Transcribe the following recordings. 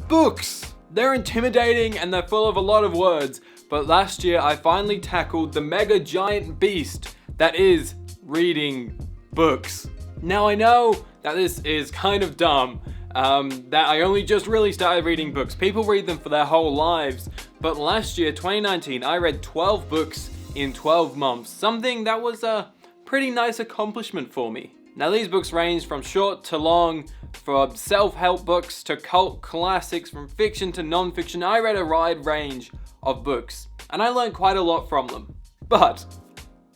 Books! They're intimidating and they're full of a lot of words, but last year I finally tackled the mega giant beast that is reading books. Now I know that this is kind of dumb, that I only just really started reading books. People read them for their whole lives, but last year, 2019, I read 12 books in 12 months, something that was a pretty nice accomplishment for me. Now these books range from short to long, from self-help books to cult classics, from fiction to non-fiction. I read a wide range of books, and I learned quite a lot from them. But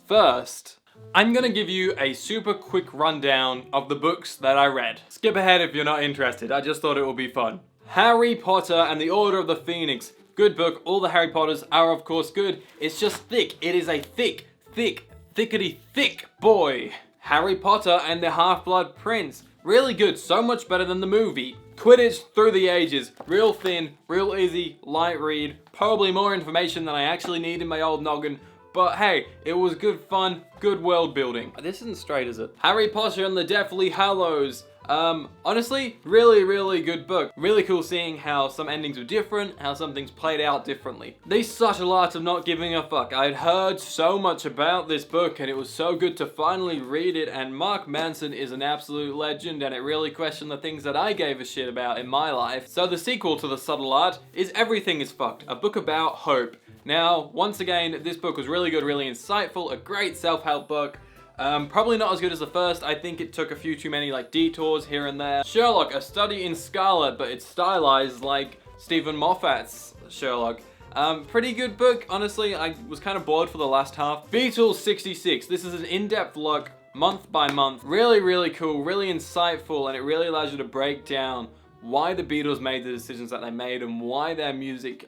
first, I'm gonna give you a super quick rundown of the books that I read. Skip ahead if you're not interested, I just thought it would be fun. Harry Potter and the Order of the Phoenix. Good book, all the Harry Potters are of course good. It's just thick, it is a thickety thick boy. Harry Potter and the Half-Blood Prince. Really good, so much better than the movie. Quidditch Through the Ages. Real thin, real easy, light read. Probably more information than I actually need in my old noggin. But hey, it was good fun, good world building. This isn't straight, is it? Harry Potter and the Deathly Hallows. Honestly, really good book. Really cool seeing how some endings were different, how some things played out differently. The subtle art of not giving a fuck. I'd heard so much about this book and it was so good to finally read it, and Mark Manson is an absolute legend and it really questioned the things that I gave a shit about in my life. So the sequel to The Subtle Art is Everything is Fucked, a book about hope. Now, once again, this book was really good, really insightful, a great self-help book. Probably not as good as the first. I think it took a few too many detours here and there. Sherlock, A Study in Scarlet, but it's stylized like Stephen Moffat's Sherlock. Pretty good book, honestly. I was kind of bored for the last half. Beatles 66. This is an in-depth look, month by month. Really cool, really insightful, and it really allows you to break down why the Beatles made the decisions that they made and why their music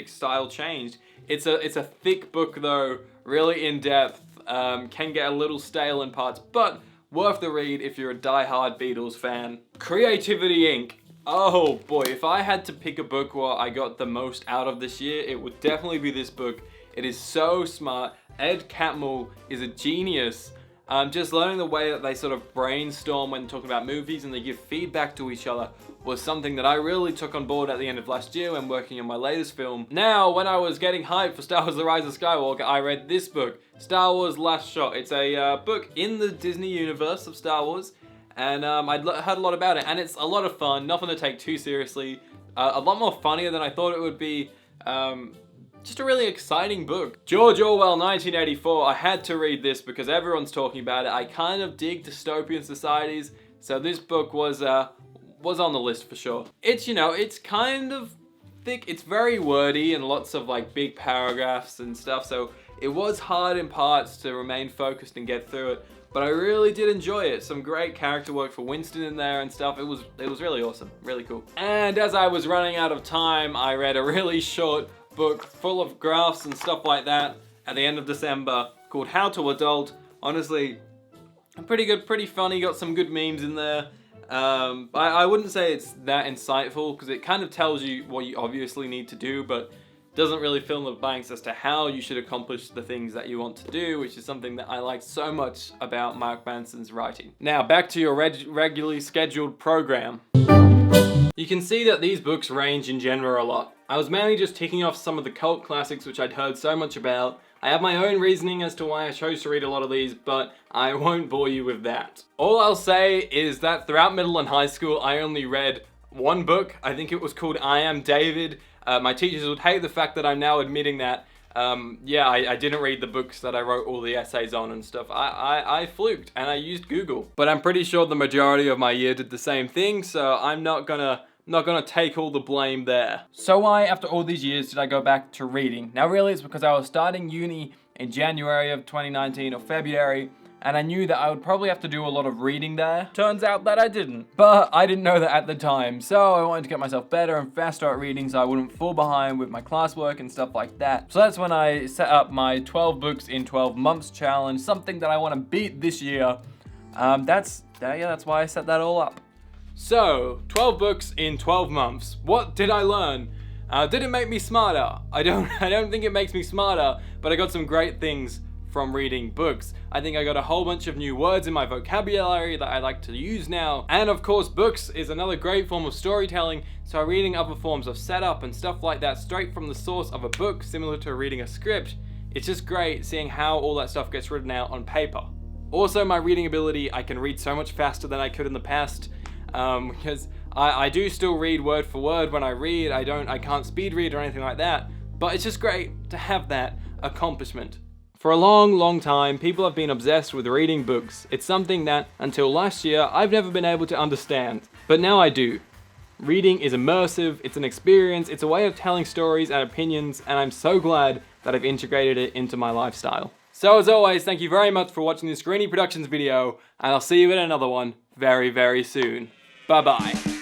style changed. It's a thick book though, really in-depth. Can get a little stale in parts, but worth the read if you're a die-hard Beatles fan. Creativity Inc. Oh boy, if I had to pick a book where I got the most out of this year, it would definitely be this book. It is so smart. Ed Catmull is a genius. Just learning the way that they sort of brainstorm when talking about movies and they give feedback to each other was something that I really took on board at the end of last year when working on my latest film. Now, when I was getting hyped for Star Wars The Rise of Skywalker, I read this book, Star Wars Last Shot. It's a book in the Disney universe of Star Wars, and I'd heard a lot about it, and it's a lot of fun, nothing to take too seriously, a lot more funnier than I thought it would be. Just a really exciting book. George Orwell 1984. I had to read this because everyone's talking about it. I kind of dig dystopian societies, so this book was on the list for sure. It's, it's kind of thick. It's very wordy and lots of big paragraphs and stuff, so it was hard in parts to remain focused and get through it. But I really did enjoy it. Some great character work for Winston in there and stuff. It was really awesome, really cool. And as I was running out of time, I read a really short book full of graphs and stuff like that at the end of December called How to Adult. Honestly, pretty good, pretty funny, got some good memes in there. I wouldn't say it's that insightful because it kind of tells you what you obviously need to do, but doesn't really fill in the blanks as to how you should accomplish the things that you want to do, which is something that I like so much about Mark Manson's writing. Now, back to your regularly scheduled program. You can see that these books range in genre a lot. I was mainly just ticking off some of the cult classics which I'd heard so much about. I have my own reasoning as to why I chose to read a lot of these, but I won't bore you with that. All I'll say is that throughout middle and high school, I only read one book. I think it was called I Am David. My teachers would hate the fact that I'm now admitting that. I didn't read the books that I wrote all the essays on and stuff. I fluked and I used Google. But I'm pretty sure the majority of my year did the same thing, so I'm not gonna take all the blame there. So why, after all these years, did I go back to reading? Now really it's because I was starting uni in January of 2019 or February, and I knew that I would probably have to do a lot of reading there. Turns out that I didn't. But I didn't know that at the time, so I wanted to get myself better and faster at reading so I wouldn't fall behind with my classwork and stuff like that. So that's when I set up my 12 books in 12 months challenge, something that I want to beat this year. That's why I set that all up. So, 12 books in 12 months. What did I learn? Did it make me smarter? I don't think it makes me smarter, but I got some great things from reading books. I think I got a whole bunch of new words in my vocabulary that I like to use now. And of course, books is another great form of storytelling, so reading other forms of setup and stuff like that straight from the source of a book, similar to reading a script, it's just great seeing how all that stuff gets written out on paper. Also, my reading ability, I can read so much faster than I could in the past, because I do still read word for word when I read. I can't speed read or anything like that, but it's just great to have that accomplishment. For a long time, people have been obsessed with reading books. It's something that, until last year, I've never been able to understand, but now I do. Reading is immersive, it's an experience, it's a way of telling stories and opinions, and I'm so glad that I've integrated it into my lifestyle. So as always, thank you very much for watching this Greeny Productions video, and I'll see you in another one very soon. Bye bye.